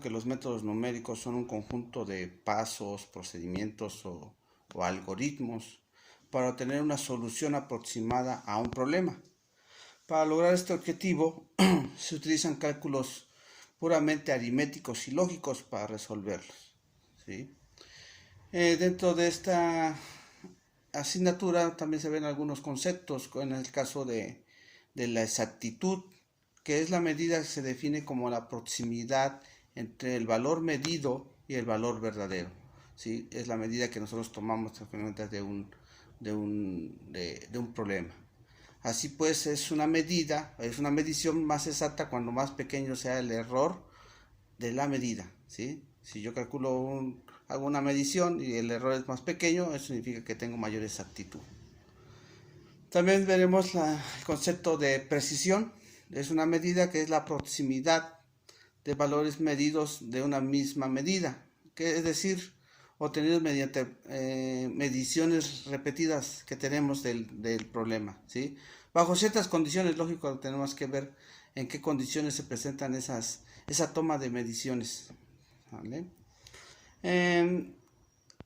que los métodos numéricos son un conjunto de pasos, procedimientos o algoritmos para obtener una solución aproximada a un problema. Para lograr este objetivo se utilizan cálculos puramente aritméticos y lógicos para resolverlos, ¿sí? Dentro de esta asignatura también se ven algunos conceptos, en el caso de la exactitud, que es la medida que se define como la proximidad entre el valor medido y el valor verdadero, ¿sí? Es la medida que nosotros tomamos de un problema. Así pues, es una medición más exacta cuando más pequeño sea el error de la medida, ¿sí? Si yo hago una medición y el error es más pequeño, eso significa que tengo mayor exactitud. También veremos el concepto de precisión. Es una medida que es la proximidad de valores medidos de una misma medida, que es decir, obtenidos mediante mediciones repetidas que tenemos del problema, ¿sí? Bajo ciertas condiciones, lógico, tenemos que ver en qué condiciones se presentan esa toma de mediciones, ¿vale?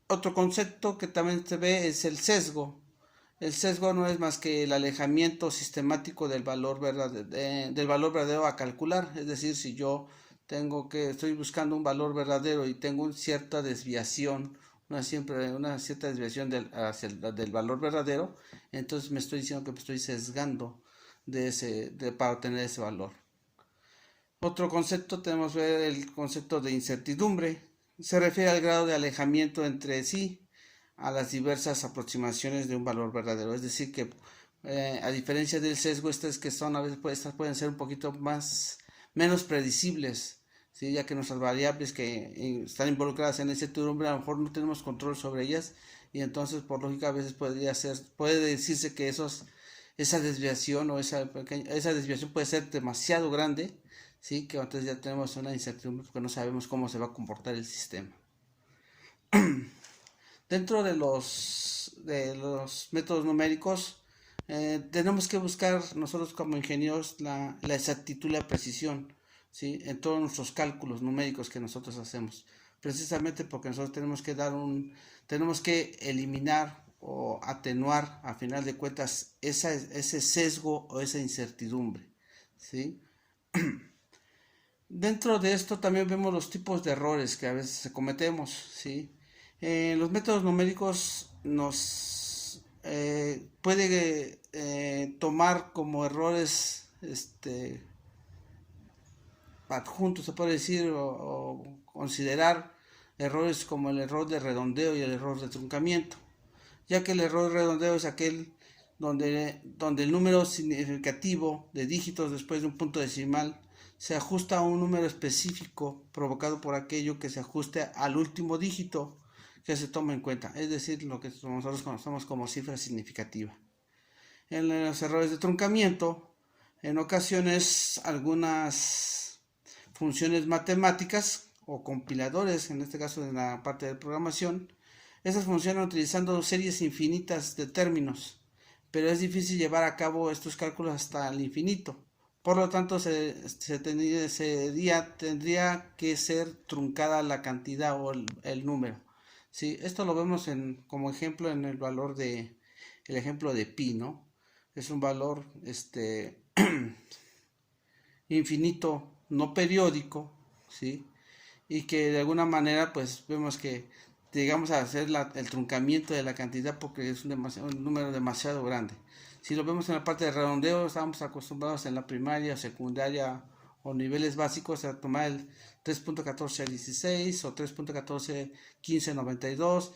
Otro concepto que también se ve es el sesgo. El sesgo no es más que el alejamiento sistemático del valor verdadero a calcular. Es decir, si yo estoy buscando un valor verdadero y tengo una cierta desviación, una cierta desviación del valor verdadero, entonces me estoy diciendo que me estoy sesgando para obtener ese valor. Otro concepto tenemos que ver el concepto de incertidumbre. Se refiere al grado de alejamiento entre sí a las diversas aproximaciones de un valor verdadero. Es decir, que a diferencia del sesgo, estas que son a veces pueden ser un poquito menos predecibles, ¿sí? Ya que nuestras variables que están involucradas en esa incertidumbre a lo mejor no tenemos control sobre ellas, y entonces por lógica a veces puede decirse que esa desviación esa desviación puede ser demasiado grande, ¿sí? Que entonces ya tenemos una incertidumbre porque no sabemos cómo se va a comportar el sistema. Dentro de los métodos numéricos, tenemos que buscar nosotros como ingenieros la exactitud y la precisión, ¿sí? En todos nuestros cálculos numéricos que nosotros hacemos, precisamente porque nosotros tenemos que eliminar o atenuar a final de cuentas ese sesgo o esa incertidumbre, ¿sí? Dentro de esto también vemos los tipos de errores que a veces cometemos, ¿sí? Los métodos numéricos nos puede tomar como errores adjuntos, se puede decir, o considerar errores como el error de redondeo y el error de truncamiento, ya que el error de redondeo es aquel donde el número significativo de dígitos después de un punto decimal se ajusta a un número específico provocado por aquello que se ajuste al último dígito que se toma en cuenta, es decir, lo que nosotros conocemos como cifra significativa. En los errores de truncamiento, en ocasiones algunas funciones matemáticas o compiladores, en este caso en la parte de programación, esas funcionan utilizando series infinitas de términos, pero es difícil llevar a cabo estos cálculos hasta el infinito. Por lo tanto, tendría que ser truncada la cantidad o el número, ¿sí? Esto lo vemos como ejemplo en el ejemplo de pi, ¿no? Es un valor infinito, no periódico, ¿sí? Y que de alguna manera pues vemos que llegamos a hacer el truncamiento de la cantidad porque es un número demasiado grande. Si lo vemos en la parte de redondeo, estamos acostumbrados en la primaria, secundaria o niveles básicos a tomar el 3.1416 o 3.141592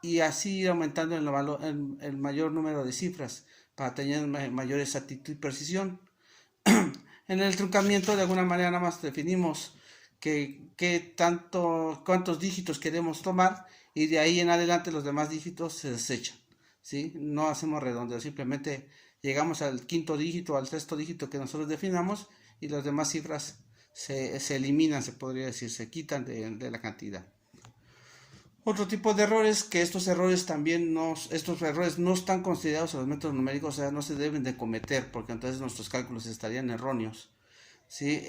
y así ir aumentando el mayor número de cifras para tener mayor exactitud y precisión. En el truncamiento de alguna manera nada más definimos cuántos dígitos queremos tomar y de ahí en adelante los demás dígitos se desechan, ¿sí? No hacemos redondeo, simplemente llegamos al quinto dígito, al sexto dígito que nosotros definamos y las demás cifras se eliminan, se podría decir, se quitan de la cantidad. Otro tipo de errores, que estos errores no están considerados en los métodos numéricos, o sea, no se deben de cometer porque entonces nuestros cálculos estarían erróneos. ¿sí?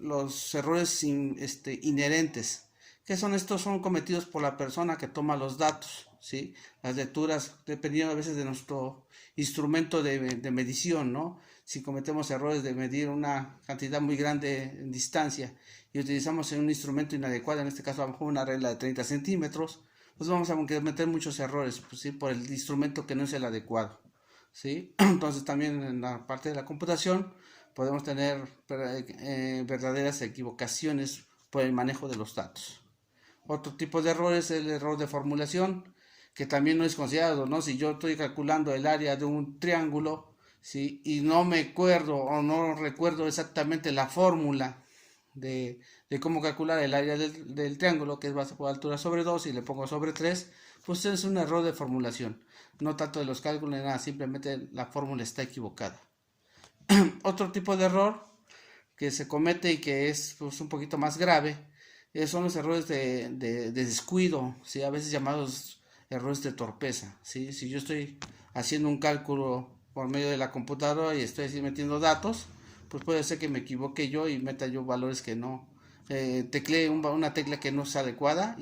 Los errores inherentes. ¿Qué son estos? Son cometidos por la persona que toma los datos, ¿sí? Las lecturas, dependiendo a veces de nuestro instrumento de medición, ¿no? Si cometemos errores de medir una cantidad muy grande en distancia y utilizamos un instrumento inadecuado, en este caso a lo mejor una regla de 30 centímetros, pues vamos a cometer muchos errores, pues, ¿sí? Por el instrumento que no es el adecuado, ¿sí? Entonces también en la parte de la computación podemos tener verdaderas equivocaciones por el manejo de los datos. Otro tipo de error es el error de formulación, que también no es considerado, ¿no? Si yo estoy calculando el área de un triángulo, ¿sí? Y no me acuerdo o no recuerdo exactamente la fórmula de cómo calcular el área del triángulo, que es base por altura sobre 2 y le pongo sobre 3, pues es un error de formulación. No tanto de los cálculos ni nada, simplemente la fórmula está equivocada. Otro tipo de error que se comete y que es pues, un poquito más grave son los errores de descuido, ¿sí? A veces llamados errores de torpeza, ¿sí? Si yo estoy haciendo un cálculo por medio de la computadora y estoy así metiendo datos, pues puede ser que me equivoque yo y meta yo valores que no, teclee una tecla que no es adecuada